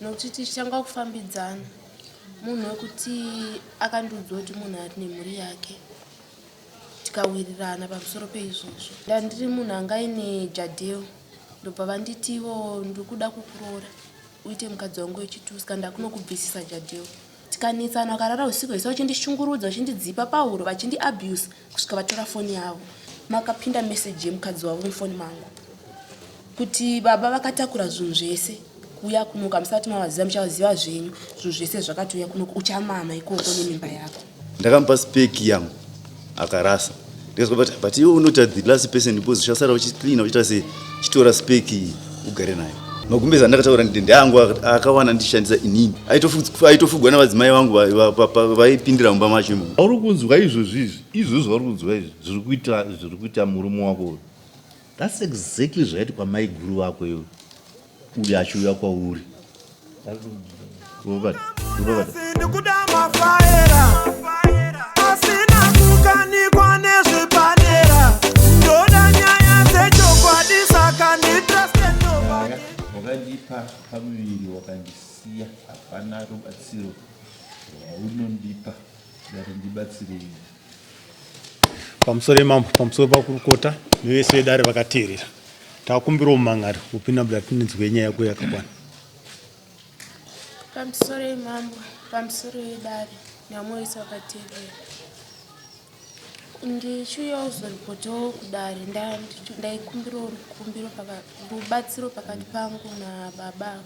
nokuti tichitanga kufambidzana munhu wekuti akandiudza kuti munhu ari nemhuri yake tikawirirana pamusoro peizvozvo. Ndandiri munhu angaine jadheo ndobva vanditiwo ndiri kuda kukuroora uite mukadzi wangu wechituska ndakunokubvisisa jadheo. Tikanetsana vakarara usiku hwese vachindishungurudza vachindidzipa pahuro vachindiabuse kusvika vatora foni yavo. Makapinda meseji yemukadzi wavo mufoni mangu kuti baba vakatakura zvinhu zvese kuuya kunoka musati mavaziva muchavaziva zvenyu zvinhu zvese zvakatouya kunoka uchamama ikoko nemimba yako. Ndakamupa speki yangu akarasa ndikazwa but iwe unoti the last person because uchasara uchicleana uchiita se chitora speki ugare nayo. Magumbezi andakataura ndende yangu akawana ndishandisa inini aitofugwa navadzimai vangu vaipindira mumba macho imo. Auri kunzwa izvozvo vari kunzwa izvi zviri kuita murume wako. That's exactly zvaiti kwamai guru vako iwe uyo achiuya kwauri. Wakandipa pamuviri wakandisiya hapana rubatsiro rwaunondipa kuti ndibatsirei. Pamusoro mambo pamusoro pakurukota nevese vedare vakateerera takumbirawo mumangari upinda muda tinonzwe nyaya yako yakakwana. Pamusoro mambo pamusoro vedare namoisa vakateerera ndichiuyawo kuzoripotawo kudare ndaikumbirawo rubatsiro pakati pangu nababa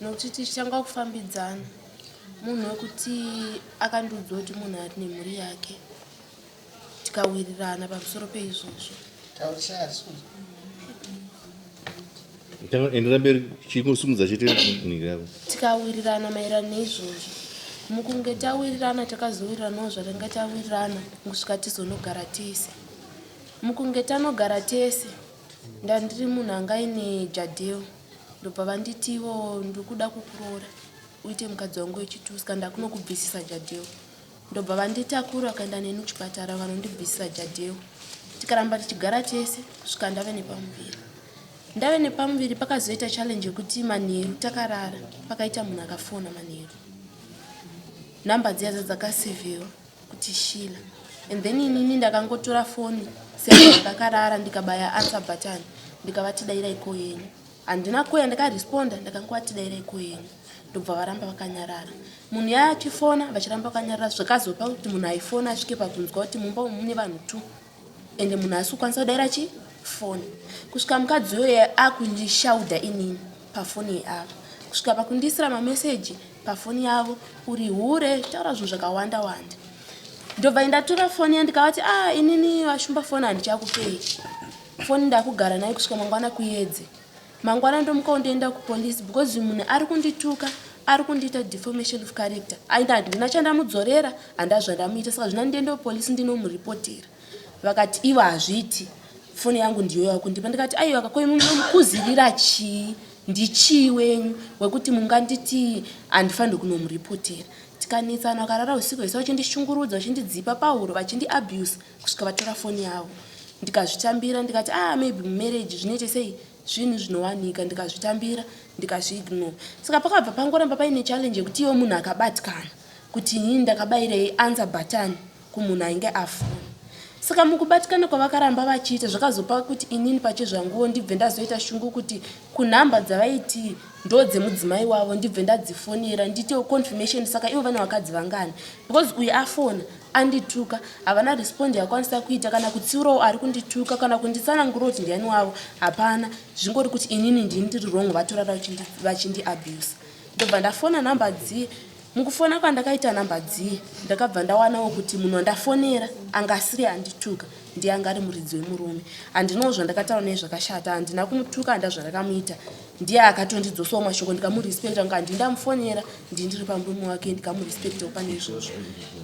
nokuti tichitanga kufambidzana munhu wekuti akandiudza kuti munhu ari nemhuri yake tikawirirana pamusoro peizvozvo. Tikawirirana maererano neizvozvo mukunge tawirirana takazowiriranawo zvatinenge tawirirana kusvika tizonogara tese. Mukunge tanogara tese ndandiri munhu angaine jadheo ndobva vanditiwo ndiri kuda kukuroora uite mukadzi wangu wechituska ndakunokubvisisa jadheo. Ndobva vanditakura vakaenda neni kuchipatara vanondibvisisa jadheo. Tikaramba tichigara tese kusvika ndave nepamuviri pakazoita challenge yekuti manheru takarara pakaita munhu akafona manheru namba dziya dzakaseviwa kuti Shila and then inini ndakangotora foni saka ndakakarara ndikabaya answer button ndikavati dairai ko yenyu handina kuya ndakaresponda ndakangoti dairai ko yenyu ndobva varamba vakanyarara. Munhu yaya achifona vachiramba vakanyarara zvakazopa kuti munhu aifona asvike pakunzwa kuti mumba umu mune vanhu 2 ende munhu asi kukwanisa kudaira chifoni kusvika mukadzi uyo akundishaudha inini pafoni yeavo kusvika pakundisira mameseji pafoni yavo uri hure taura zvinhu zvakawanda wanda. Ndobva ndatora foni yandikavati inini vashumba foni handichakupei foni ndakugara nayo kusvika mangwana kuedze mangwana ndomuka ndoenda kupolisi because munhu ari kundituka ari kundiita deformation of character ainda handina chandamudzorera handa zvandamuita saka zvina ndiende kupolisi ndinomuripotera vakati ivo hazviti foni yangu ndiyo yakundipa ndikati aiwa kakoi mukuzirira chii ndichii wenyu wekuti munganditi handifaniri kunomuripotera. Tikanetsana vakarara usiku hwese vachindishungurudza vachindidzipa pahuro vachindiabuse kusvika vatora foni yavo. Ndikazvitambira ndikati maybe mumarriage zvinoite sei zvinhu zvinowanika ndikazvitambira ndikazviignore. Saka pakabva pangoramba paine challenge yekuti iwe munhu akabatikana kuti inini ndakabayirei answer button kumunhu ainge afona. Saka mukubatikana kwavakaramba vachiita zvakazopa kuti inini pachezvanguwo ndibve ndazoita shungu kuti kunhamba dzavaiti ndo dzemudzimai wavo ndibve ndadzifonera nditewo confirmation. Saka ivo vane vakadzi vangani because uyu afona andituka havana respondi yakwanisa kuita kana kutsiurawo ari kundituka kana kunditsanangura kuti ndiani wavo hapana zvingori kuti inini ndiri wrong vatorara vachindiabuse. Ndobva ndafona namba dziye mukufona kwandakaita namba dziye ndakabva ndawanawo kuti munhu wandafonera angasiri handituka ndiye anga ari muridzi wemurume. Handinowo zvandakataura naye zvakashata handina kumutuka handa zvandakamuita ndiye akatondidzosawo mashoko ndikamurespekta nga ndindamufonera ndiri pamurume wake ndikamurespektawo pane izvozvo.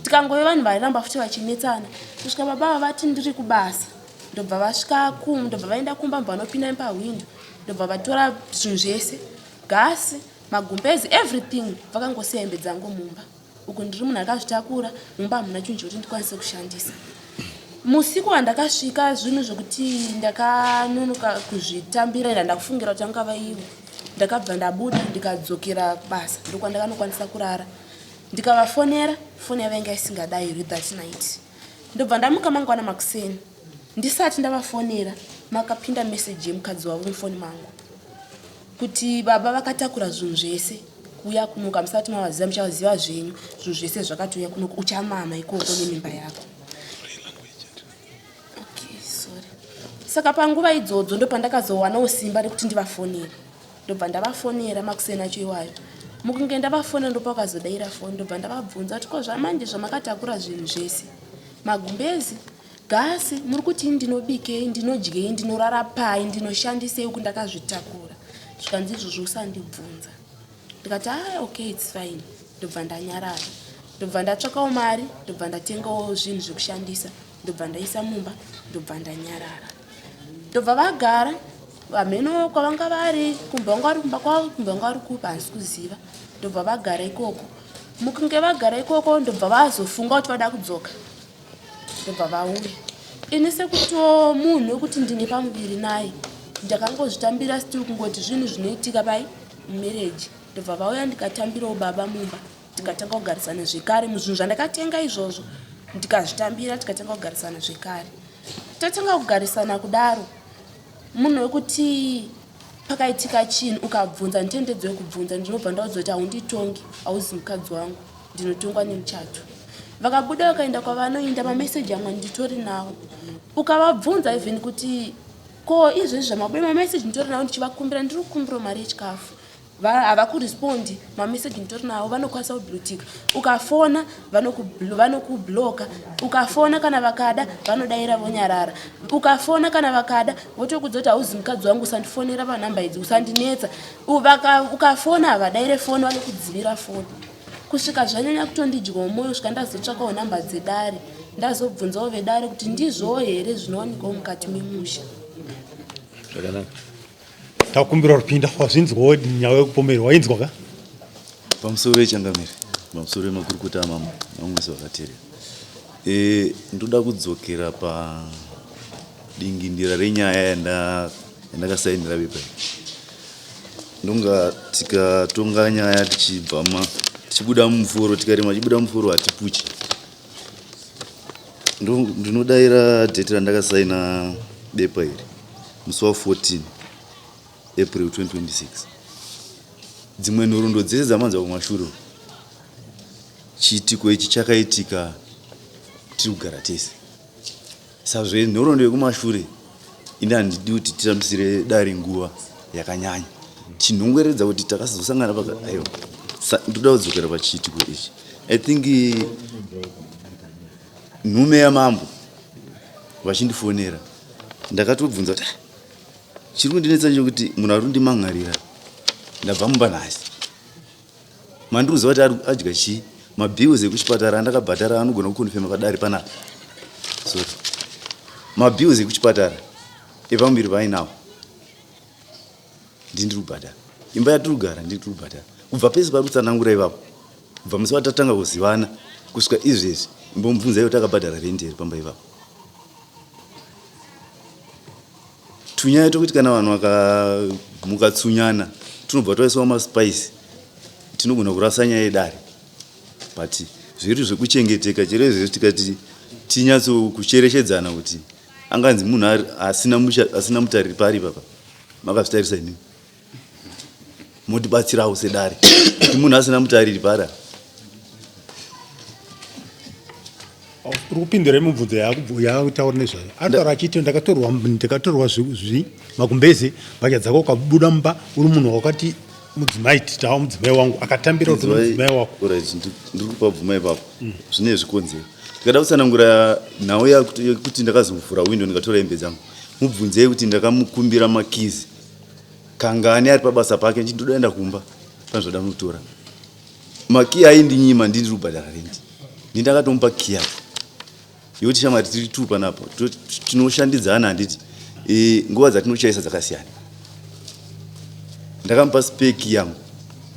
Tikangove vanhu vairamba futi vachinetsana kusvika baba vati ndiri kubasa ndobva vasvika ndobva vaenda kumba mbva vanopinda pahwindo ndobva vatora zvinhu zvese gasi magumbezi everything vakangosiya hembe dzangu mumba uku ndiri munhu akazvitakura mumba hamuna chinhu chokuti ndikwanise kushandisa. Musiku wandakasvika zvinhu zvokuti ndakanonoka kuzvitambira ndakufungira kuti angava ivo ndakabva ndabuda ndikadzokera basa ndokwandakanokwanisa kurara ndikavafonera foni yavo yanga isingadayirwi that night ndobva ndamuka mangwana makuseni ndisati ndavafonera makapinda meseji yemukadzi wavo mufoni mangu kuti baba vakatakura zvinhu zvese kuuya kunoka musati mavaziva muchavaziva zvenyu zvinhu zvese zvakatouya kunoka uchamama ikoko nemimba yako. Saka panguva idzodzo ndopandakazowanawo simba rekuti ndivafonera ndobva ndavafonera makuseni acho iwayo mukunge ndavafonera ndopakazodayira foni ndobva ndavabvunza kuti ko zvamanje zvamakatakura zvinhu zvese magumbezi gasi muri kuti ndinobikei ndinodyei ndinorara pai ndinoshandisei kuti ndakazvitakura zvikanzi izvozvo usandibvunza ndikati okay it's fine ndobva ndanyarara ndobva ndatsvakawo mari ndobva ndatengawo zvinhu zvekushandisa ndobva ndaisa mumba ndobva ndanyarara ndobva vagara vamheno kwavanga vari kumba vanga vari kumba kwavo kumba vanga vari kupa hansi kuziva ndobva vagara ikoko mukunge vagara ikoko ndobva vazofunga kuti vada kudzoka ndobva vauya ini sekuto munhu wekuti ndine pamuviri naye ndakangozvitambira still kungoti zvinhu zvinoitika pai mumereji ndobva vauya ndikatambirawo baba mumba tikatanga kugarisana zvekare muzvinhu zvandakatenga izvozvo ndikazvitambira tikatanga kugarisana zvekare tatanga kugarisana kudaro munhu wekuti pakaitika chinhu ukabvunza nditendedzo yekubvunza ndinobva ndaudzwa kuti haunditongi hauzi mukadzi wangu ndinotongwa nemuchato vakabuda vakaenda kwavanoenda mameseji amwe nditori nawo ukavabvunza even kuti ko izvezvi zvamabuya mameseji nditori nawo ndichivakumbira ndiri kukumbira mari yechikafu havakurespondi mameseji nditori nawo vanokwanisa kublutika ukafona vanokubloka ukafona kana vakada vanodayira vonyarara ukafona kana vakada votokudza kuti hauzi mukadzi wangu usandifonera panhamba idzi usandinetsa ukafona havadayire foni vanokudzivira foni kusvika zvanyanya kutondidyawo mwoyo svika ndazotsvakawo nhamba dzedare ndazobvunzawo vedare kuti ndizvowo here zvinowanikwawo mukati memusha. Zvakanaka. Takumbira rupinda wazvinzwawo nyaya yekupomerwa wainzwa ka? Pamusoro yechangamire pamusoro yemakurukota amamwisi vakateerera ndoda kudzokera padingindira renyaya yandakasainira bepa ndonga tikatonga nyaya tichibuda mumuforo tikarema chibuda mumuforo hatipuchi ndinodayira dhete randakasaina bepa iri musi wa14 April 2026 dzimwe nhoroondo dzese dzamanzwa kumashure chiitiko ichi chakaitika tiri kugara tese sazvo nhoroondo yekumashure ini handidi kuti tirambisire dare nguva yakanyanya chinhongweredza kuti takazosangana aiwa ndoda kudzokera pachiitiko ichi. I think nhume yamambo vachindifonera ndakatobvunza kuti chiri kundinetsa nechekuti munhu ari kundimang'arira ndabva mumba nhasi mandiuza kuti adya chii mabhills ekuchipatara andakabhatara anogona kukundifema padare panapa sorry mabhills ekuchipatara epambiri painawo ndindiri kubhadhara imba yatiri kugara ndindiri kubhadhara kubva pese pari kutsanangura ipapo kubva musi watatanga kuzivana kusvika izvezvi imbomubvunzai kuti akabhadhara rendi here pamba ipapo. Tunyaya tokuti kana vanhu mukatsunyana tinobva twaiswa maspice tinogona kurasa nyaya yedare but zviri zvekuchengeteka chero izvezvi tikati tinyatsokucherechedzana kuti anganzi munhu asina mutariri pari papa makazvitarisa inini motibatsirawo sedare kuti munhu asina mutariri para uri kupindura imibvunzo yakutaura nezvayo anotaura achiti ndakatorwa magumbezi mbatya dzako ukabuda mumba uri munhu wakati mudzimai titawo mudzimai wangu akatambira kuti mudzimai wako ndiri kupabvuma ipapo zvine zvikonzero ndikada kutsanangura nhau yekuti ndakazovhura windo ndikatora hembe dzangu mubvunzei kuti ndakamukumbira makizi kangani ari pabasa pake ndindodaenda kumba panzvoda mutora makiyi aindinyima ndindiri kubhadhara rendi ndindakatomupa kiya yekuti shamwari tiri tu panapo tinoshandidzana handiti nguva dzatinochaisa dzakasiyana ndakamupa speki yangu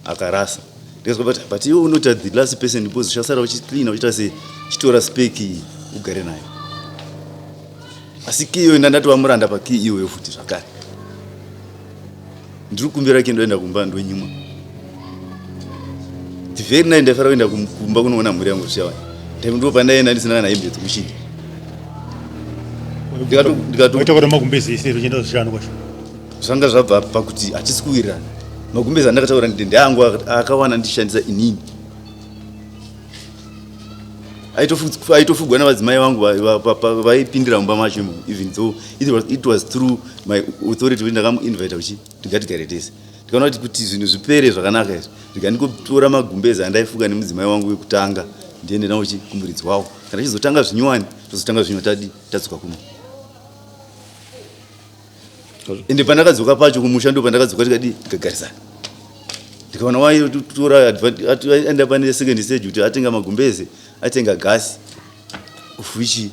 akarasa ndikazwa but iwe unoti the last person because uchasara uchicleana uchita sei chitora speki ugare nayo asi kiyo ndatova muranda pakii iyoyo futi zvakare ndiri kukumbira ke ndoenda kumba ndonyimwa the very night ndafara kuenda kumba kunoona mhuri yangu zvichawani time ndo pandaenda ndisina kana hembe dzokushindi waita kuti magumbezi ese uchienda zvishanu kwacho zvanga zvabva pakuti hatisi kuwirirana magumbezi andakataura ndende angu akawana ndishandisa inini aitofugwa navadzimai vangu vaipindira mumba macho imo even though it was through my authority kuti ndakamuinvita kuti tingatigare tese ndikaona kuti zvinhu zvipere zvakanaka izvi ndikandikotora magumbezi andaifuga nemudzimai wangu wekutanga ndiende nawo kumuridzi wavo kana chizotanga zvinyowani tozotanga zvinyo tadzoka kuno ende pandakadzoka pacho kumusha ndo pandakadzoka tikadi tikagarisana ndikaona waitora aenda pane second stage kuti atenga magumbezi atenga gasi ufichi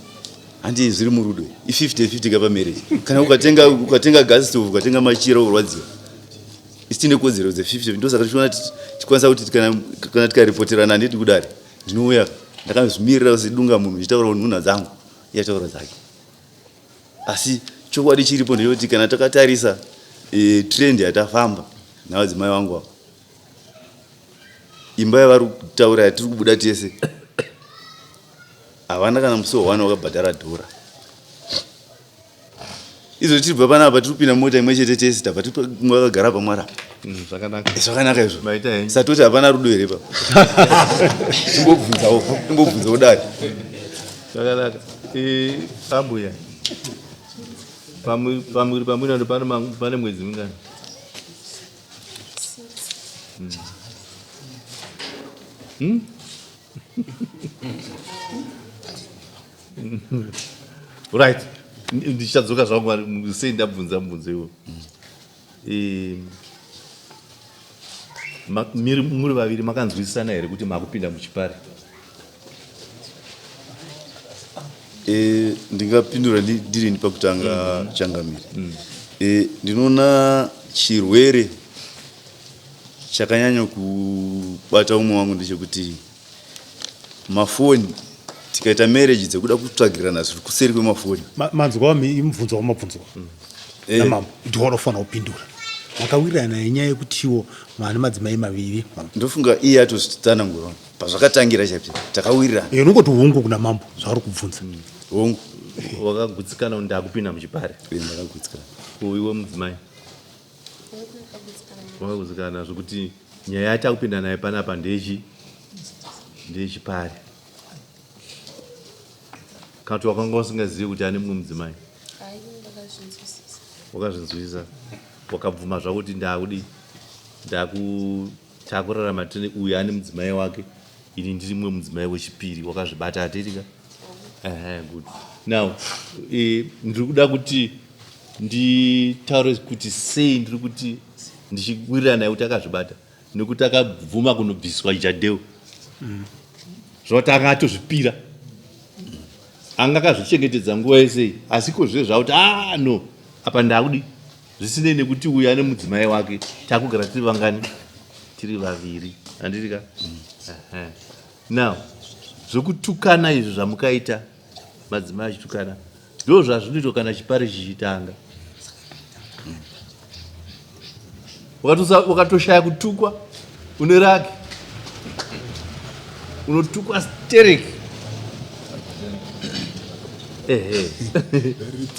handi zviri murudo i50-50 kapa marriage kana ukatenga gasi stove ukatenga machira urwadziwa isine kodzero dze50 ndosaka tichiona tikwanisa kuti kana tikaripoterana nditi kudari ndinouya ndakamizvimirira sedunga munhu ndichitaura nhunha dzangu iyataura dzake asi chokwadi chiripo ndeyoti kana takatarisa trend yatafamba navadzimai vangu avo imba yavari kutaura yatiri kubuda tese havana kana musi wawana wakabhadhara dhora izvo tiribva panapa tiri kupinda mota imwe chete tese tabva vakagara pamwara zvakanaka izvo satoti hapana rudo here pa timbobvunzawo dare zvakanaka ambuya pamwiri pamwiri pane mwedzi mingani right ndichadzoka zvangu sei ndabvunza mubvunzo iwo muri vaviri makanzwisisana here kuti makupinda muchipari ndingapindura ndiri ndipakutanga changamiri ndinoona chirwere chakanyanya kubata umwe wangu ndechekuti mafoni tikaita marriage dzekuda kutsvagirana zviri kuseri kwemafoni manzwa mubvunzo wamabvunzwa namama ndiwanofanira kupindura makawirirana nenyaya yekutiwo mane madzimai maviri ndofunga iye atozvitanangura pazvakatangira chapi takawirirana nongoti hongu kuna mambo zvaari kubvunza hongu wakagutsikana kuti ndakupinda muchipari ndakagutsikana iwe mudzimai wakagutsikana zvokuti nyaya yatakupinda naye panapa ndeyechipari kana kuti wakanga usingazivi kuti ane mumwe mudzimai wakazvinzwisisa wakabvuma zvakuti ndakurarama tene uyu ane mudzimai wake ini ndiri mumwe mudzimai wechipiri wakazvibata atiriika good now ndiri kuda kuti nditaure kuti sei ndiri kuti ndichiwirirana naye kuti akazvibata nekuti akabvuma kunobviswa jadeu zvoti anga atozvipira anga akazvichengetedza nguva yesei asi kozvive zvauti no apa ndakudi zvisinei nekuti uyu ane mudzimai wake takugara tiri vangani tiri vaviri handirika now zvokutukana izvo zvamukaita madzimai achitukana ndo zvazvinoitwa kana chipari chichitanga wakatoshaya kutukwa une rake unotukwa stereki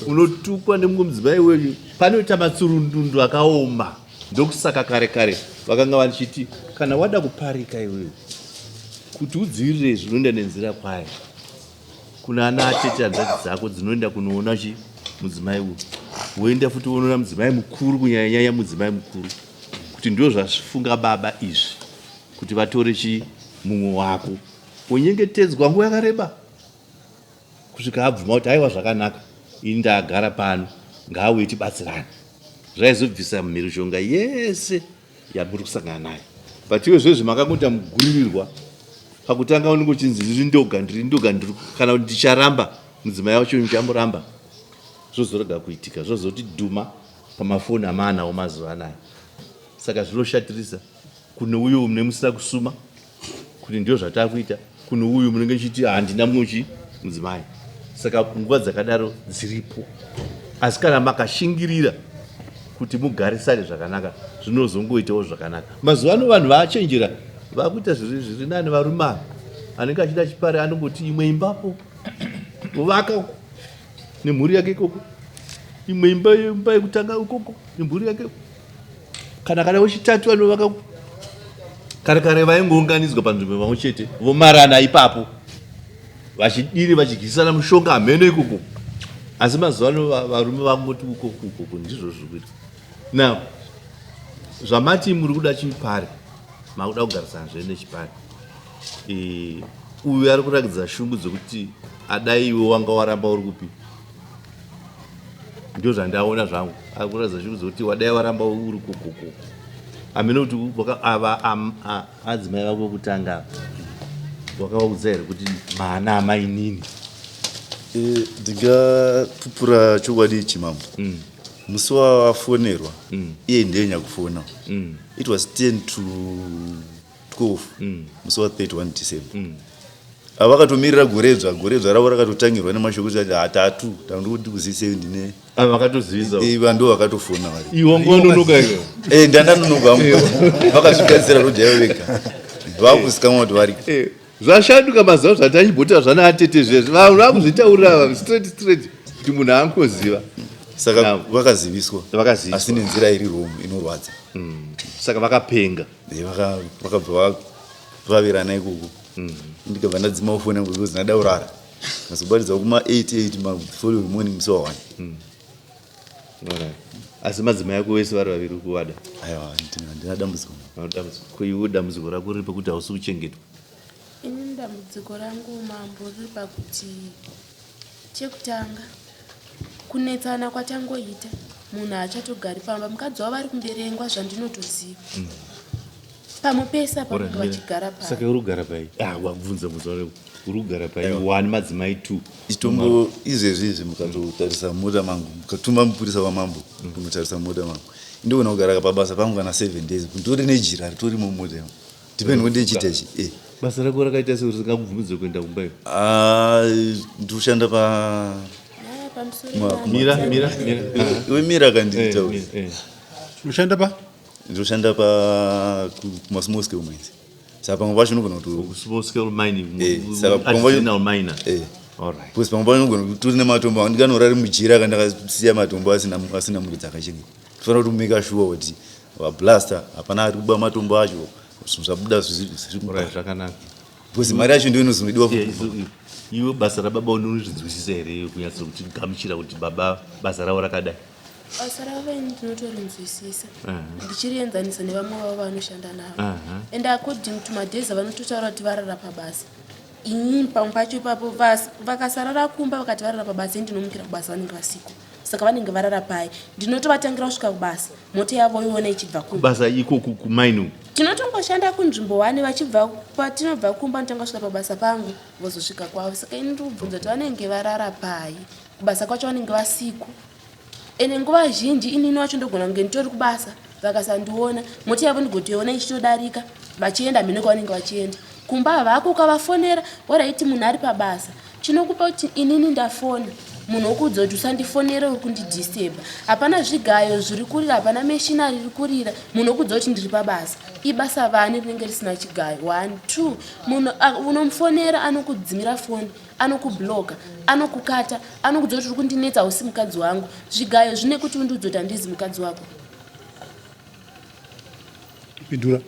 unotukwa nemumwe mudzimai wenyu panoita matsurundundu akaoma ndokusaka kare kare vakanga vachiti kana wada kuparika iwewe kuti udzivirire zvinoenda nenzira kwayo kuna ana atete hanzvadzi dzako dzinoenda kunoona mudzimai uyu woenda futi wonoona mudzimai mukuru kunyanyanya mudzimai mukuru kuti ndio zvazvifunga baba izvi kuti vatore mumwe wako wonyengetedzwa nguva yakareba kusvika abvuma kuti aiwa zvakanaka ini ndagara pano ngaauye tibatsirane zvaizobvisa mhirizhonga yese yamuri kusangana nayo but iwe zvezvi makangoita muguririrwa pakutanga unenge uchinzi ndiri ndoga kana kuti ndicharamba mudzimai wacho ndichamuramba zvozorega kuitika zvozoti dhuma pamafoni amaanawo mazuva anaya saka zvinoshatirisa kune uyo mune musina kusuma kuti ndio zvatakuita kune uyu munenge chiti handina muchi mudzimai saka nguva dzakadaro dziripo asi kana makashingirira kuti mugarisane zvakanaka zvinozongoitawo zvakanaka. Mazuva ano vanhu vaachenjera, vakuita zviri nani. Varume ava anenge achida chipare anongoti imwe imbapo uvaka nemhuri yake ikoko, imwe imba yekutanga ukoko nemhuri yake, kana wechitatu anovaka. Kare vaingounganidzwa panzvimbo pamwe chete vomarana ipapo vachidiri vachigisana mushonga hameno ikoko. Asi mazuva ano varume vangoti ukoko ndizvo zviri kuita. Now zvamati muri kuda chipare, makuda kugarisana zve nechipare, uyu ari kurakidza shungu dzokuti adai iwe wanga waramba uri kupi. Ndio zvandaona zvangu, ari kuratidza shungu dzokuti wadai waramba uri kokoko. Ameno kuti adzimai vako kutanga wakaudza here kuti mana amainini. Ndingapupura chokwadi chimambo. Musi wafonerwa iye ndiye nyakufona. It was 10 to 12 musi wa 31 December. Avakatomirira goredzva ravo rakatotangirwa nemashoko kuti hatatu tandikuti kuzise ndine vakatozivisa vandu vakatofona vari iwo ngononoka iyo ndandanonoka vakazvigadzira rodhaiva vega vakuzikamwa kuti vari zvashanduka mazuva zvatanyibhota zvana atete zvezvo vanhu vakuzvitaurira straight kuti munhu aangoziva. Saka vakaziviswa asi nenzira iri wrong inorwadza. Saka vakapenga vakabva vavirana ikoko. Ndikabva ndadzima kufona because ndada urara mazobaridza kuma 8 following morning musi wa 1. Asi madzimai ako vese vari vaviri kuwada. Aiwa ndina dambudziko. Iwe dambudziko rako riri pakuti hausi kuchengetwa. Ini dambudziko rangu mambo riri pakuti chekutanga kunetsana kwatangoita munhu achatogari pamba. Mukadzi wavo vari kumberengwa zvandinotoziva pamwe pese apanenge vachigara pamba. Saka uri kugara pai? Wabvunza uri kugara pai 1 madzimai 2 itombo izvezvi mukatotarisa muda mangu mukatuma mupurisa wamambo kunotarisa muda mangu ndogona kugara pabasa pangu kana 7 days ndori nejira ritori mumuda depend when ndichita ichi. Basa rako rakaita sei usingakubvumidze kuenda kumba iyo? Ndikushanda pa mira kandita unoshanda pa ndoshanda pa kumasmall scale mines. Saka pamwe pacho unogona kuti small scale mining, saka artisanal miner. Alright. Because pamwe pacho unogona kuti turi nematombo ndikanorari mujira kandakasiya matombo asina muri dzakachengeta. Tofanira kuti make sure kuti wablaster hapana ari kuba matombo acho zvabuda zviri zvakanaka. Because mari yacho ndio inozodiwa. Iwe basa rababa unozvinzwisisa here kunyatsa kuti gamuchira kuti baba basa ravo rakadai? Basa ravo ndinotorinzwisisa ndichirienzanisa nevamwe vavo vanoshanda navo and according to madhezi vanototaura kuti varara pabasa. Inini pamwe pacho ipapo vakasarara kumba vakati varara pabasa ndinomukira kubasa vanenge vasiku saka vanenge varara pai ndinotovatangira kusvika kubasa moto yavo iona ichibva kumba. Basa iko kumaini tinotongoshanda kunzvimbo 1 vachibva patinobva kumba notanga kusvika pabasa pangu vozosvika kwavo. Saka ini ndikubvunza kuti vanenge varara pai kubasa kwacho vanenge vasiku ene nguva zhinji inini wacho ndogona kunge nditori kubasa vakasandiona moti yavo ndigotoiona ichitodarika vachienda mhene kwavanenge vachienda kumba havako ukavafonera waraiti munhu ari pabasa chinokupa kuti inini ndafona munhu wokudza kuti usandifonere uri kundidisturba. Hapana zvigayo zviri kurira, hapana meshinari iri kurira, munhu wokudza kuti ndiri pabasa. Ibasa vani rinenge risina chigayo. 1 2 munhu unomufonera anokudzimira foni, anokubloka, anokukata, anokudza kuti uri kundinetsa usi mukadzi wangu. Zvigayo zvine kuti undiudze kuti handizi mukadzi wako. Pindura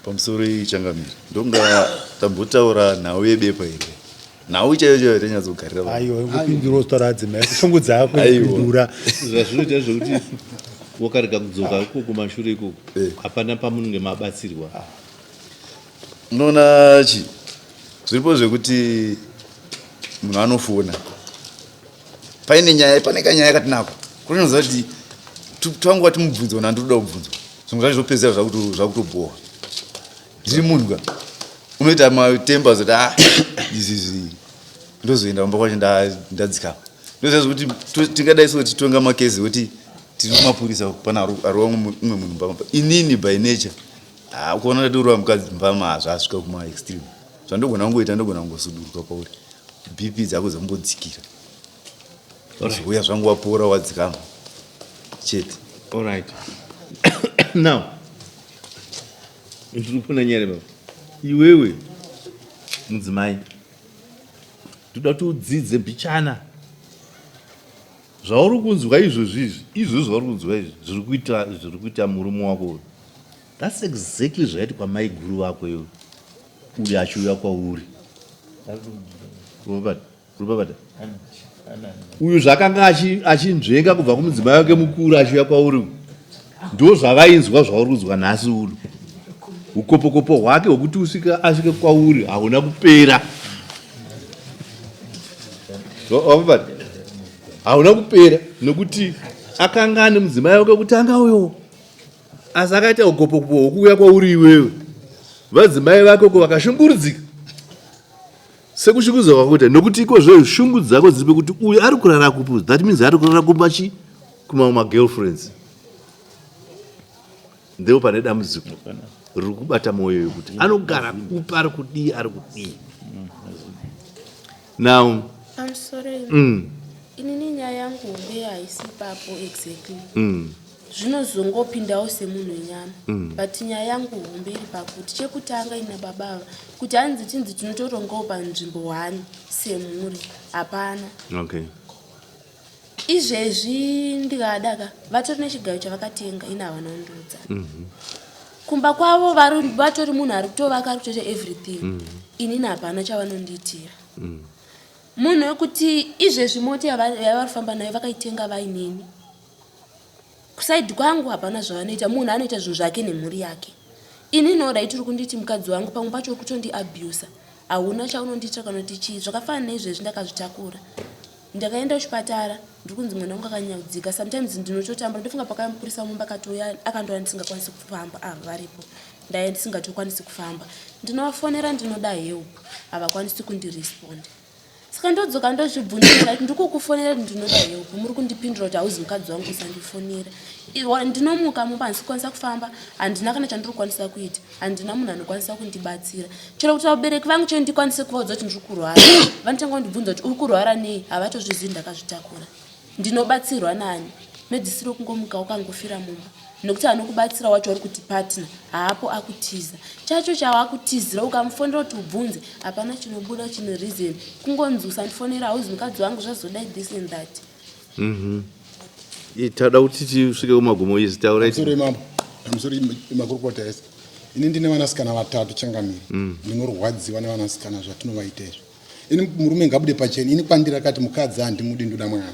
pamusoro ichangamira ndonga tambotaura nhau yebepa here nhau chaiyo tanyatsogarira aiwa kupindura usitaura adzimai shungu dzako kupindura zvazvinoita zvokuti wakarega kudzoka uko kumashure ikoko hapana pamunenge mabatsirwa. unoona zviripo zvekuti munhu anofona pane kanyaya yakatinako kunoziva kuti twangu watimubvunzo na ndinoda kubvunzwa zvimwe zvacho zvopedzera zvakutoboha ndiri munhu ka unoita matemba zoti izvi ndozoenda kumba kwacho ndadzikama ndoziva kuti tingadai so titonga makezi kuti tiri kumapurisa pana arowa umwe munhu mbamba inini by nature ukaona ndati uriwa mukadzi mbama zvasvika kuma extreme zvandogona kungoita ndogona kungosuduruka pauri bp dzako dzambodzikira uya zvangu wapora wadzikama chete. All right. Now, ndinofuna nyere baba. Iwewe mudzimai. Toda kuti udzidze mbichana. Zvauri kunzwa izvozvi zvauri kunzwa izvi zviri kuita murume wako. That's exactly zvaiti kwamai guru wako iwe. Uyo achiuya kwauri. Rubabata. Uyu zvakanga achinzvenga kubva kumudzimai wake mukuru achiuya kwauri. Ndo zvavainzwa zvauri kunzwa nhasi uno. Ukopokopo hwake hwokuti asvike kwauri hauna kupera. Rubabata. Hauna kupera nokuti akanga ane mudzimai wake kutanga uyo. Asi akaita ukopokopo hwokuuya kwauri iwewe. Vadzimai vake uko vakashungurudzika. Sekushungurudzika kwakuita nokuti ikozvo shungu dzako dziri kuti uyu ari kurara kupo. That means ari kurara kumachi kuma girlfriends. Ndeo pane dambudziko riri kubata mwoyo yokuti anogara kupa ari kudii. Now I'm sorry. Inini nyaya yangu hombe haisi papo exactly. Zvinozongopindawo semunhu wenyama. But nyaya yangu hombe iri pakuti chekutanga ina baba kuti hanzi tinzi tinotorongawo panzvimbo 1 semhuri. Hapana. okay. Izvezvi ndikadaka vatori nechigayo chavakatenga ina vanondudza. Kumba kwavo vatori munhu ari kutovaka kutoite everything. Inini hapana chavanondiitira. Munhu wekuti izvezvi moti yavari kufamba nayo vakaitenga vainini. Kusaidi kwangu hapana zvavanoita. Munhu anoita zvinhu zvake nemhuri yake. Inini orai tiri kunditi mukadzi wangu pamwe pacho kutondiabhusa. Hauna chaunondiita kana kuti chii. Zvakafanana neizvezvi ndakazvitakura. Ndakaenda kuchipatara ndiri kunzi mwana wangu akanyaudzika. Sometimes ndinototamba ndofunga pakamupurisa mumba akatouya akandoona ndisingakwanisi kufamba varipo. Ndaya ndisingatokwanisi kufamba. Ndinovafonera ndinoda help. Havakwanisi kundirespond. Saka ndodzoka ndozvibvunzira kuti ndikukufonera ndinoda help. Muri kundipindura kuti hauzi mukadzi wangu usandifonera. Ndinomuka mumba handikwanisa kufamba. Handina kana chandiri kukwanisa kuita. Handina munhu anokwanisa kundibatsira. Chero kuti vabereki vangu chero ndikwanise kuvaudza kuti ndiri kurwara. Vanotanga kundibvunza kuti uri kurwara nei? Havatozvizivi ndakazvitakura. Ndinobatsirwa nani? Medzisiro kungomuka ukangofira mumba. Nokuti anokubatsira wacho ari kuti partner haapo akutiza. Chacho chaakutizira ukamufonera kuti ubvunze hapana chinobuda chine reason. Kungonzi usandifonera hauzi mukadzi wangu zvazodai this and that. Tada kuti tisvike kumagumo ezi taurai. Sorry mambo. I'm sorry makurukota ese. Ini ndine vanasikana vatatu changamiri. Ndinorwadziwa nevanasikana zvatinovaita izvo. Ini murume ngabude pacheni. Ini kwandira kati mukadzi handimudi ndoda mwana.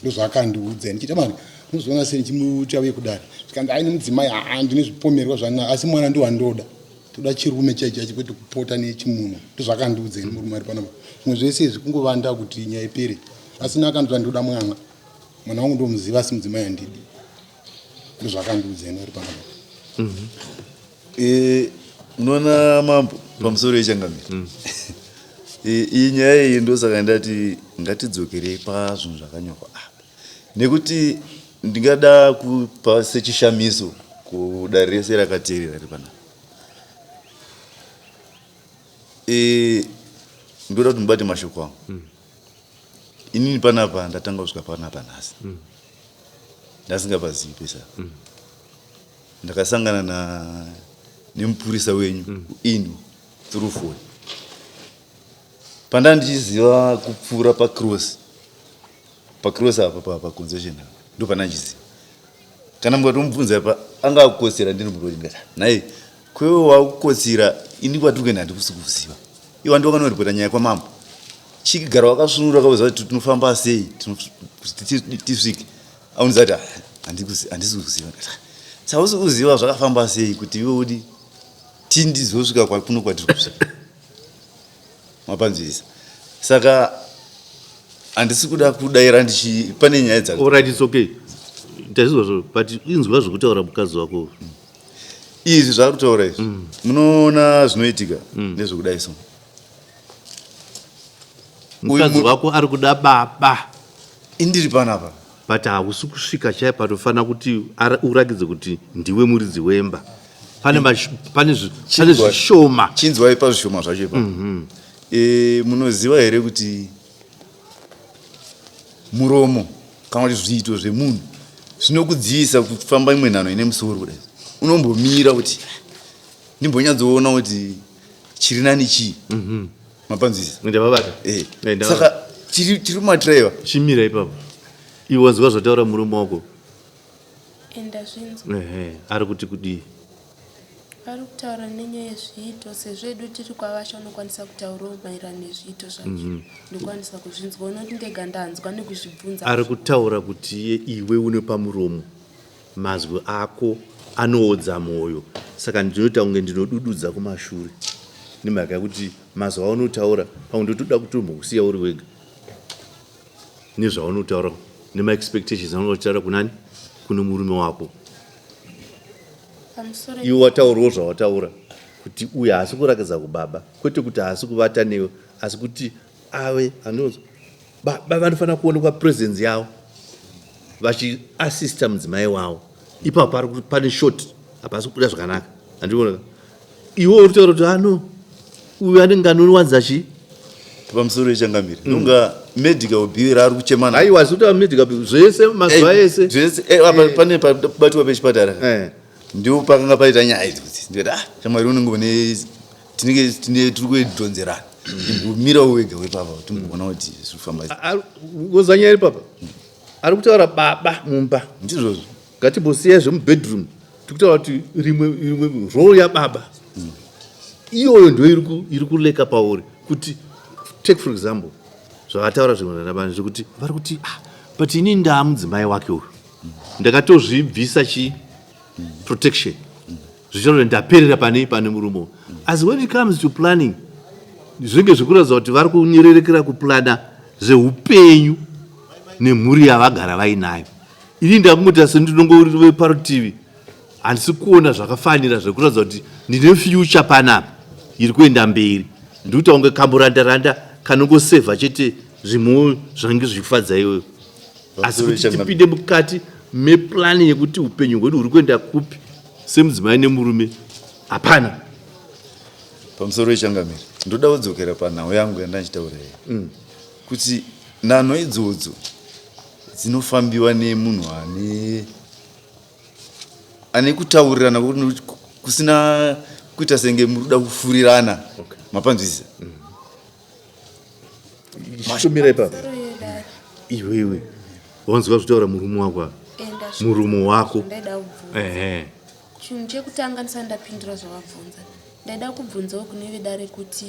Ndozvakandiudza. Ndichita mani muzoona sei chimuchawe kudari. Zvikandi aini mudzimai handine zvipomerwa zvana asi mwana ndiwo wandoda. Toda chirume chaichi kwete kupota nechimunhu. Ndozvakandiudza ini murume ari panapa. Zvimwe zvese izvi kungovanda kuti nyaya ipere. Asi nakandwa ndoda mwana. Mwana wangu ndomuziva asi mudzimai handidi. Ndozvakandiudza ini ari panapa. Unoona mambo pamusoro yechangamiri. Iyi nyaya iyi ndosaka ndati ngatidzokerei pazvinhu zvakanyorwa apa. Nekuti ndingada kupa sechishamiso kudare rese rakateerera riri panapa. Ndoda kuti mubate mashoko angu. Inini panapa ndatanga kusvika panapa nhasi. Ndasingapazivi pesa. Ndakasangana nemupurisa wenyu inu through phone. Panda ndichiziva kupfuura pacross apa paconzession ndo pana ndichiziva. Kana mukatomubvunza apa anga akukotsera ndini murori ngati naye kwewe wakukotsera ini kwatiri kuenda handikusi kuziva. Iwe wandi wakanoripota nyaya kwamambo. Chikigara wakasunura kauza kuti tinofamba sei kuti tisvike. Aunza kuti handisi kuziva. Sausi kuziva zvakafamba sei kuti iwe udi tindizosvika kuno kwatiri kusvika. Mapanzvisa. Saka handisi kuda kudaira pane nyaya dzako. All right, it's okay. Ndazizwa zvo, but inzwa zvokutaura mukadzi wako. Izvi zvari kutaura izvi. Munoona zvinoitika nezvokudai so. Mukadzi wako ari kuda baba. Indiri panapa. But hausi kusvika chai patofanira kuti urakidze kuti ndiwe muridzi wemba. Pane zvishoma. Chinzwai pazvishoma zvacho ipapo. Munoziva here kuti muromo kana kuti zviito zvemunhu zvinokudziisa kufamba imwe nhano ine musoro kudai. Unombomira kuti ndimbonyadzoona kuti chiri nani chii. Mapanzisa. Ndababata. Saka chiri matreva. Chimira ipapo. Iwe wazwa zvataura murume wako. Enda zvinzwa. Ari kuti kudi. Ari kutaura nenyaya yezviito sezvedu tiri kwavasha unokwanisa kutaurawo maererano nezviito zvacho. Ndikwanisa kuzvinzwa unoti ndega ndanzwa nekuzvibvunza. Ari kutaura kuti iwe une pamuromo. Mazwi ako anoodza mwoyo. Saka ndinoti unge ndinodududza kumashure. Nemhaka yekuti mazwi aunotaura paundotoda kutombokusiya uri wega. Nezvaunotaura nema expectations anotaura kunani? Kune murume wako. Iwe wataurawo zvawataura kuti uyu haasi kurakidza kubaba, kwete kuti haasi kuvata newe, asi kuti ave anozwa baba vanofanira kuonekwa presence yavo vachiasista mudzimai wavo. Ipapo pane short hapasi kubuda zvakanaka. Handioneka iwe uri kutaura kuti ano uyu anenge anowanza chii pamusoro yechangamiri nonga medical bill ari kuchemana. Aiwa zita medical bill zvese mazuva ese zvese pane pabatiwa pechipatara ndio pakanga paita nyaya idzi kuti ndoti shamwari unenge une tinenge tiri kuidhonzerana imbomira wega wepapa kuti muona kuti zvirikufamba. Ngozanya iri papa ari kutaura baba mumba ndizvozvo ngatimbosiya zvemubedroom tikutaura kuti rimwe role yababa iyoyo ndo iri kuleka pauri kuti take for example zvavataura zvimwe nabani zvekuti vari kuti but ini ndaamudzimai wake uyu ndakatozvibvisa chi protection zvichiroti ndaperera pane murume. As when it comes to planning zvinge zvikuratidza kuti vari kunyererekera kuplana zveupenyu nemhuri yavagara vainayo. Ini ndakungoti sendinongori parutivi handisi kuona zvakafanira zvekuratidza kuti ndine future panapa iri kuenda mberi. Ndikuti unge kamborandaranda kanongosevha chete zvimwewo zvanenge zvichifadza iwewe. Asi kuti tipinde mukati meplani yekuti upenyu hwedu huri kuenda kupi semudzimai nemurume hapana. Pamusoro yechangamiri ndoda kudzokera panhau yangu yandachitaura kuti nhano idzodzo dzinofambiwa nemunhu ane kutaurirana kusina kuita senge muruda kufurirana. Mapanzisa mashomira ipapo iwewe wanzwa zvitaura murume wako murume wako. Chinhu chekutanga ndisati ndapindura zvavabvunza ndaida kubvunzawo kune vedare kuti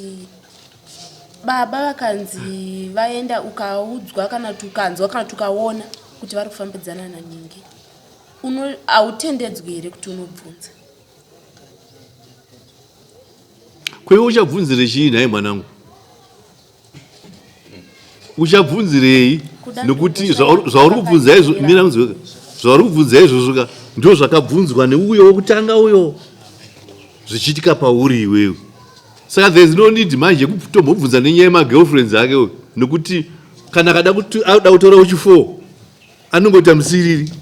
baba vakanzi vaenda ukaudzwa kana tukanzwa kana tukaona kuti vari kufambidzana naningi hautendedzwi here kuti unobvunza? Kwewe uchabvunzire chii nhai mwanangu? Uchabvunzirei? Nokuti zvauri kubvunza izvo mira munzweka zvauri kubvunza izvozvo ndio zvakabvunzwa neuyo wokutanga uyo zvichiitika pauri iwewe. Saka there is no need manje kutombobvunza nenyaya yemagirlfriends ake uyo nokuti kana akada kutaura uchi4 anongoita musiriri.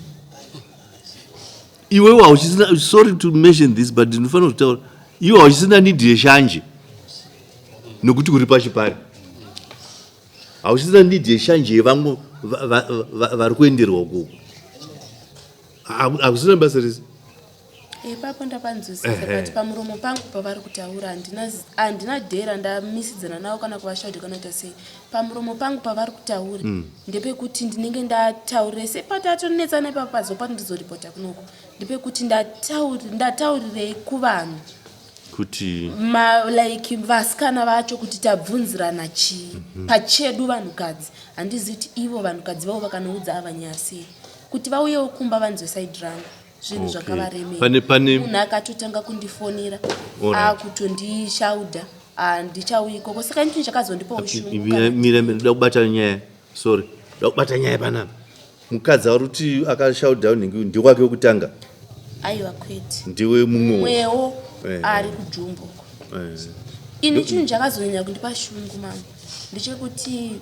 Iwewe hauchisina, sorry to mention this but ndinofanira kutaura iwe hauchisina need yeshanje nokuti uri pachipari. Hauchisina need yeshanje yevamwe vari kuenderwa ukoko. Hakusina basa rese. Ipapo ndapanzwisisa kuti pamuromo pangu pavari kutaura handina dhera ndamisidzana navo kana kuvashaudhi kana kuita sei. Pamuromo pangu pavari kutaura ndepekuti ndinenge ndataurire sepatatonetsana ipapo pazopa ndizoripota kunoko ndepekuti ndataurirei kuvanhu kuti like vasikana vacho kuti tabvunzirana chii pachedu vanhukadzi. Handizivi kuti ivo vanhukadzi vavo vakanoudza avanyasei kuti vauyewo kumba vanzwe side run zvinhu zvakavaremera. Munhu akatotanga kundifonera akutondishaudha handichauya ikoko saka ndichinhu chakazondipa ushungu. Mira ndoda kubata nyaya, sorry, ndoda kubata nyaya panapa. Mukadzi ari kuti akashaudha unhingi ndiwake wekutanga. Aiwa kwete. Ndiwe mumwewo ari kujumbo. Ini chinhu chakazonyanya kundipa shungu mama ndechekuti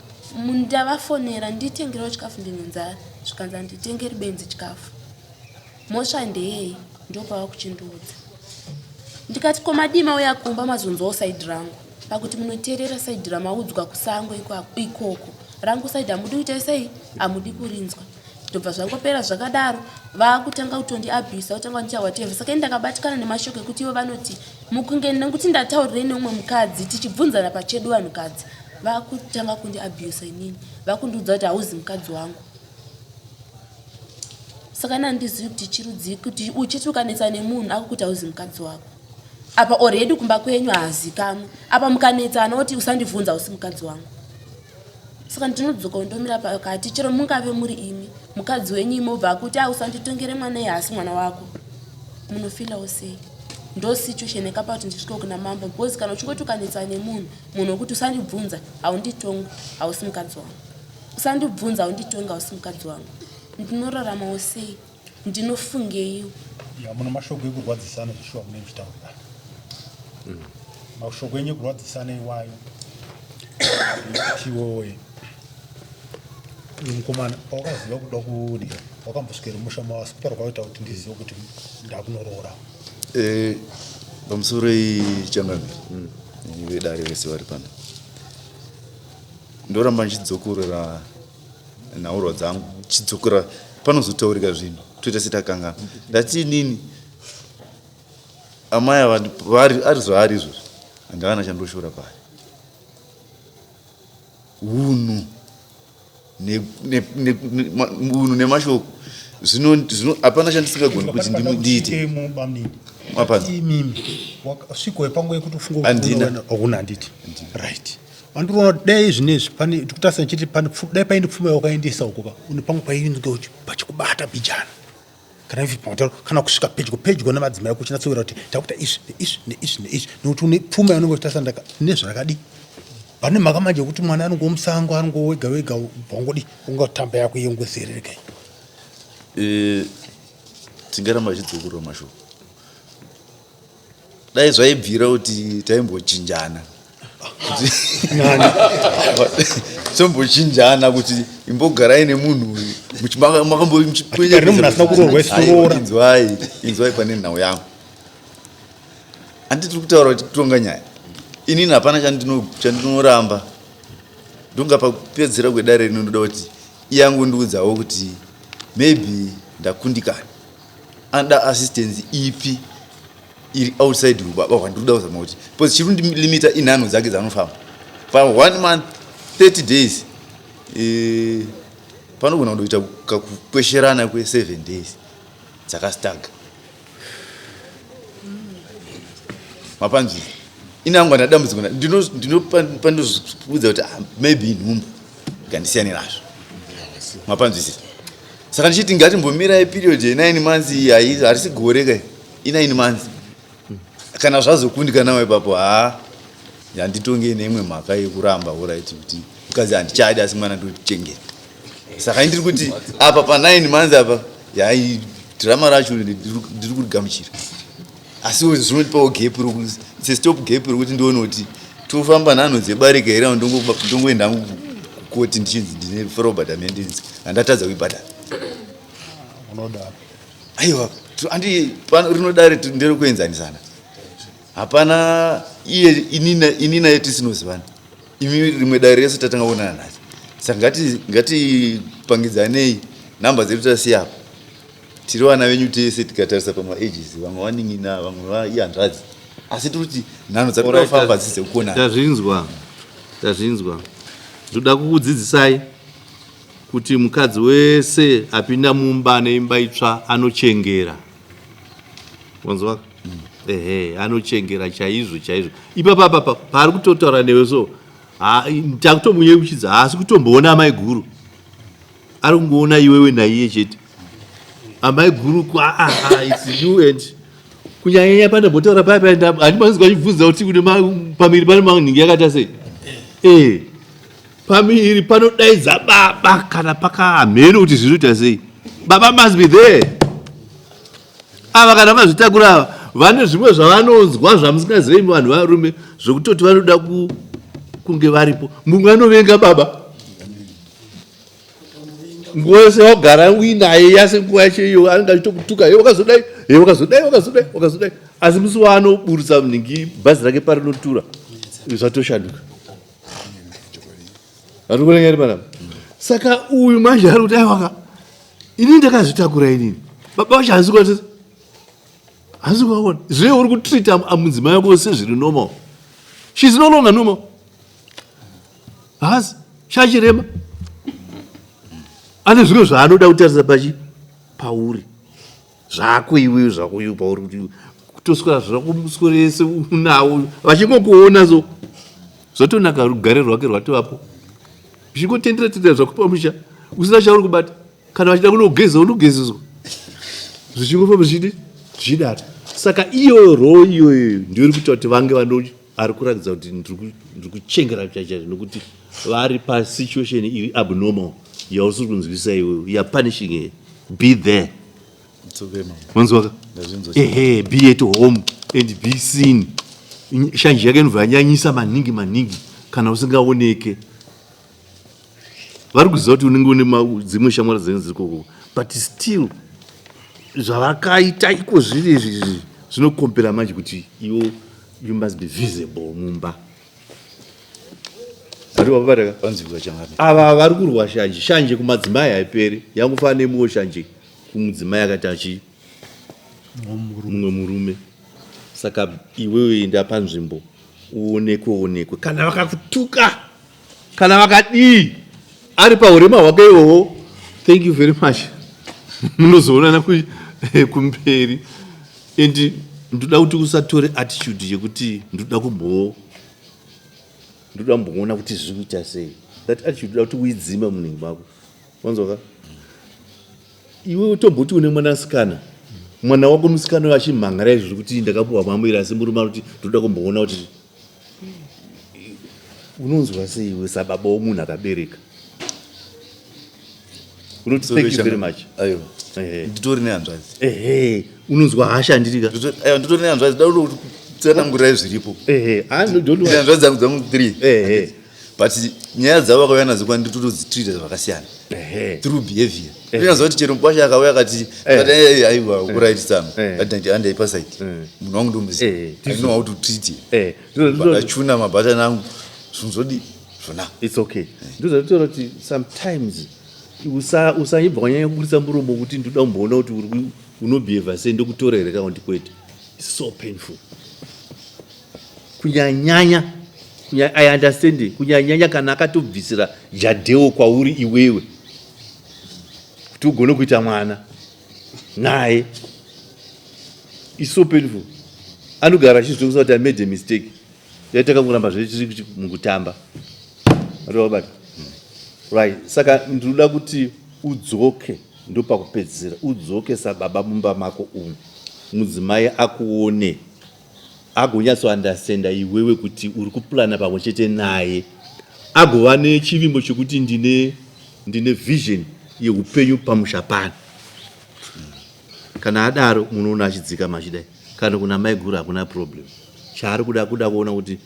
ndavafonera nditengerawo chikafu ndine nzara zvikanzi handitengeri benzi chikafu. Mhosva ndeyei ndopava kuchindiudza. Ndikati komadima uya kumba mazonzwawo saidi rangu pakuti munoteerera saidi ramaudzwa kusango ikoko rangu saidi hamudi kuita sei hamudi kurinzwa. ndobva zvangopera zvakadaro vakutanga kutondiabhisa kutanga ndicha whatever. Saka ini ndakabatikana nemashoko ekuti ivo vanoti mukunge nekuti ndataurire neumwe mukadzi tichibvunzana pachedu vanhukadzi vakutanga kundiabhisa inini vakundiudza kuti hauzi mukadzi wangu. Saka ina handizivi kuti chirudzi kuti uchiti ukanetsa nemunhu akukuti hauzi mukadzi wako apa already kumba kwenyu haazikamwe apa mukanetsana kuti usandibvunza hausi mukadzi wangu. Saka ndinodzoka ndomira pakati chero mungave muri imi mukadzi wenyu imobva kuti usanditongere mwana yehasi mwana wako munofilawo sei. Ndo situation ekapa kuti ndisvike kuna mamba because kana uchingoti ukanetsa nemunhu munhu wekuti usandibvunza haunditongi hausi mukadzi wangu usandibvunza haunditongi hausi mukadzi wangu ndinoraramawo sei ndinofungeiwo. Muna mashoko ekurwadzisana zvishwa mune muchitaura mashoko enyu ekurwadzisana iwayo chiwowe uyu mukomana wakaziva kuda kudya wakamboswera musha mawasi kutaura kwaita kuti ndizive kuti ndakunoroora pamusoro ichangamiri vedare vese vari pano ndoramba ndichidzokorera nhaurwa dzangu chidzokera panozotaurika zvinhu toita setakanga ndati inini amai ava ari zvaari izvozvo handavana chandoshora pari unhu nemashoko hapana chandisingagoni kuti ndiite swikowe pangu yekuti ufungeuna handiti right wandiroona dai zvinezvi pane tikutarisa nchiti dai paine pfuma yawakaendesa ukuka une pamwe painge pachikubata bijana kana kusvika pedyo nemadzimai kuchinatsowera kuti takuita izvi neizvi neizvi neizvi nokuti une pfuma yaunenge uchitarisa nezvakadi pane mhaka manje yekuti mwana anongomusango anongowega wega wangodi ungatamba yako yengozerereka tingaramba chidzokura mashoko dai zvaibvira kuti taimbochinjana tombochinjana kuti imbogarai nemunhu makamboinzwai pane nhau yangu handitiri kutaura kuti kutonga nyaya inini hapana chandinoramba ndongapapedzera kwedare rino ndoda kuti iyangu ndiudzawo kuti maybe ndakundikana anoda assistance ipi iri outside rubaba hwandiruda kuzama kuti because chiri kundilimita inhano dzake dzanofamba pa1 month 30 days panogona kundoita kakukwesherana kwe7 days dzakastaga mapanzvisi ini angu andadambudziko ndinopandozvudza kuti maybe inhumbu ngandisiyane nazvo mapanzvisi saka ndichiti ngatimbomirai period ye9 months iyi harisi gore kai i9 months kana zvazokundikanawo ipapo handitongei neimwe mhaka yekuramba uraiti kuti mukadzi handichadi asi mwana ndochengeta saka indiri kuti apa pa9 months apa yai dhirama racho ndiri kurigamuchira asi zvinotipawo gap stop gap rokuti ndione kuti tofamba nhano dzebarika here ndongoenda kukoti ndichinzi ndine forobert amendinzi handatadza kuibhadhara aiwa rinodare nderekuenzanisana hapana ini naye tisinozivana imi rimwe dare rese tatangaonana nacho saka ngatipangidzanei nhamba dzedu tasiyapa tiri vana venyu tese tikatarisa pamaages vamwe vaning'ina vamwe vaihanzvadzi asi tiri kuti nhano dzakutofamba dzise kuonana tazvinzwa ndoda kukudzidzisai kuti mukadzi wese apinda mumba neimba itsva anochengera wanzwa anochengera chaizvo ipapapa pari kutotaura newe so takutomunyeuchidza haasi kutomboona amai guru ari kungoona iwewe naiye chete amai guru it's you and kunyanyanya pandambotaura paya handimanzwa chibvunza kuti pamiri pane manhingi yakata sei pamiri panodaidza baba kana pakahamheno kuti zvinoita sei baba must be there ava kana mazvitakura ava vane zvimwe zvavanonzwa zvamusingazivi vanhu varume zvokutoti vanoda kunge varipo mumwe anovenga baba nguva yose wagara uinaye yase nguva yacho iyo anenge achitokutuka wakazodai asi musi waanoburutsa munhingi bhazi rake parinotura zvatoshanduka vatikurengai panapa saka uyu manje ari kuti aiwaka ini ndakazotakura inini baba vacho hanzi kwaona zvee uri kutrita mudzimai wako sezviri normal. She's no longer normal. Hasi shachirema ane zvimwe zvaanoda kutarisa pauri zvako iweyo zvako iwe pauri kuti kutoswera zvakumusorese unawo vachingokuona so zvotonaka rugare rwake rwatovapo zvichingotenderatendera zvako pamusha usina chauri kubata kana vachida kunogeza unogezezwa zvichingofamba zvichidata. Saka iyo roo iyoyo ndio iri kuita kuti vange ari kuratidza kuti ndiri kuchengera chaizvo nokuti vari pasituation iri abnormal yausiri kunzwisa iweyo. Youare punishing her. Be there. Manzwaka? Be at home and be seen. Shanji yake inobvanyanyisa maningi kana usingaoneke. Vari kuziva kuti unenge une dzimwe shamwari dzenyu dziri koko, but still zvavakaita iko zviri izvi zvinokompera manje kuti iwo you must be visible mumba. Ava vari kurwa shanje kumadzimai haiperi yangofanira nemuwo shanje kumudzimai akati mumwe murume. Saka iwewe enda panzvimbo uonekwe kana vakakutuka kana vakadii ari paurema hwake ihwohwo. Thank you very much. Munozoonana kumberi. And ndoda kuti usatore attitude yekuti ndoda kumboona kuti zviri kuita sei. That attitude ndoda kuti uidzima munhu wako. Wanzwaka? Iwe tomboti une mwanasikana. Mwana wako musikana achimhangara izvi kuti ndakapuwa mamwira asi murume kuti ndoda kumboona kuti unonzwa sei iwe sababa womunhu akabereka. Thank you very much. Aiwa. Nditori nehanzvadzi. Unonzwa hashandirika. Nditori nehanzvadzi dauda kuti tsanangurai zviripo. Hanzvadzi dzangu 3. But nyaya dzavo vakauya nadzo kwandiri totodzitrita zvakasiyana. Through behavior. Unonzwa kuti chero mupasha akauya akati aiwa ukuraititsana. Andaipa side. Munhu wangu ndomuziva. I know how to treat you. Achuna mabhatani angu. Zvinozodi zvona. It's okay. Ndozotaura kuti sometimes usaibva kwanyanya kuburisa muromo kuti ndoda kumboona kuti unobehave sei ndokutorera kana kuti kwete. It's so painful. Kunyanyanya I understand. Kunyanyanya kana akatobvisira jadeo kwauri iwewe kuti ugone kuita mwana naye. It's so painful. Anogara achizvikusa kuti I made a mistake. Yaitaka kuramba zviri mukutamba. Robert. Right. Saka ndinoda kuti udzoke ndopakupedzisira. Udzoke sababa mumba mako umu. Mudzimai akuone. Agonyatso understanda iwewe kuti uri kuplana pamwe chete naye. Agova nechivimbo chokuti ndine vision yeupenyu pamusha pano. Kana adaro munoona achidzika machidai. Kana kuna mai guru hakuna problem. Chaari kuda kuona kuti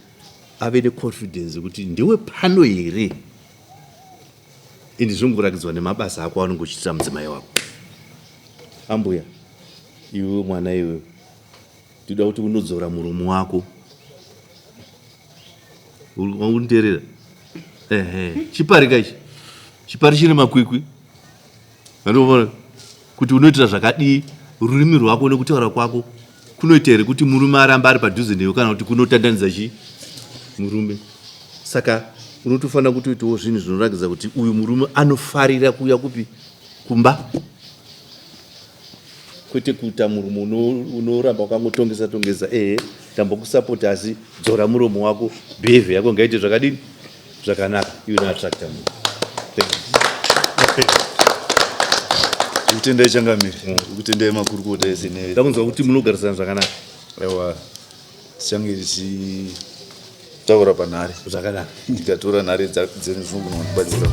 ave neconfidence kuti ndiwe pano here. Indi zvongoratidzwa nemabasa ako aunenge uchiitira mudzimai wako. Ambuya, iwe mwana iwe, ndinoda kuti unodzora muromo wako. Underera. Chiparika ichi. Chipari chine makwikwi. Ndinoona kuti unoitira zvakadii rurimi rwako nekutaura kwako kunoita here kuti murume aramba ari padhuze newe kana kuti kunotandanidza murume. Saka unotofanira kutoitawo zvinhu zvinoratidza kuti uyu murume anofarira kuuya kupi kumba, kwete kuita murume unoramba wakangotongesa tambokusapota asi dzora muromo wako, behavior yako ngaite zvakadini zvakanaka, iwe unoattracta munhu. Kutendai changamiri, kutendai makurukota ese newe. Ndakunzwa kuti munogarisana zvakanaka. Aiwa, sichange tichitaura panhare zvakanaka. Tikatora nhare dzenyu zvinogona kutibatsira.